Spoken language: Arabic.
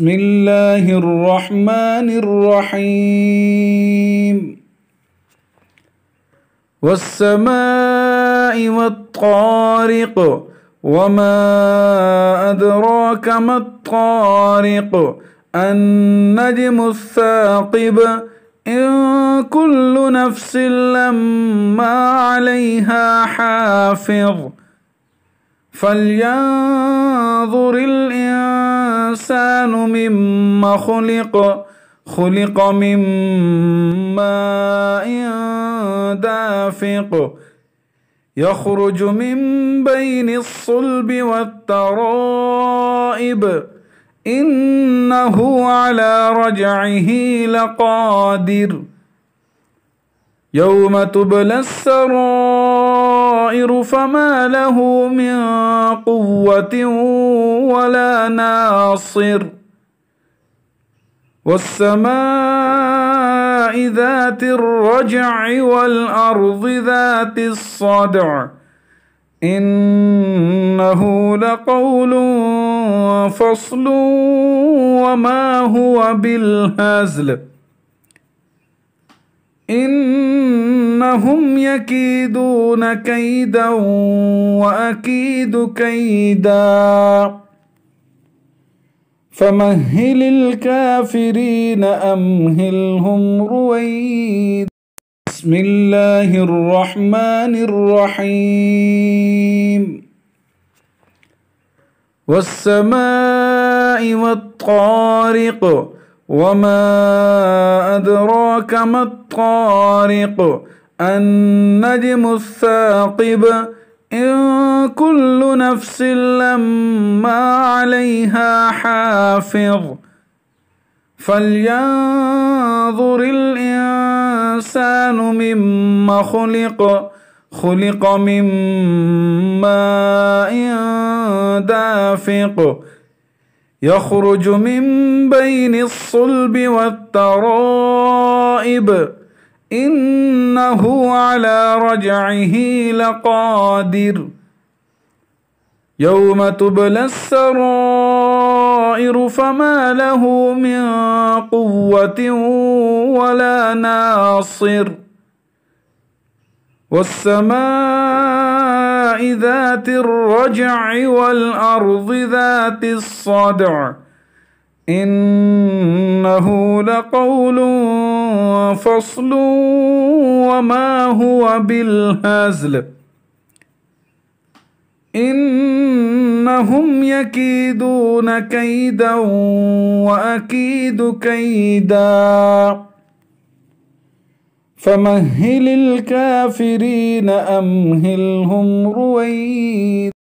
بسم الله الرحمن الرحيم والسماء والطارق وما أدراك ما الطارق النجم الثاقب إن كل نفس لما عليها حافظ فلينظر الإنسان مما خلق من ماء دافق يخرج من بين الصلب والترائب إنه على رجعه لقادر يوم تبلى السرائر فما له من قوة ولا ناصر والسماء ذات الرجع والأرض ذات الصدع إنه لقول فصل وما هو بالهزل إنهم يكيدون كيدا وأكيد كيدا فمهل الكافرين أمهلهم رويدا بسم الله الرحمن الرحيم والسماء والطارق وما أدراك ما الطارق النجم الثاقب إن كل نفس لما عليها حافظ فلينظر الإنسان مما خلق من ماء دافق يخرج من بين الصلب والترائب إنه على رجعه لقادر يوم تبلى السرائر فما له من قوة ولا ناصر والسماء ذات الرجع والأرض ذات الصدع إنه لقول فصل وما هو بالهزل إنهم يكيدون كيدا وأكيد كيدا فمهل الكافرين أمهلهم رويدا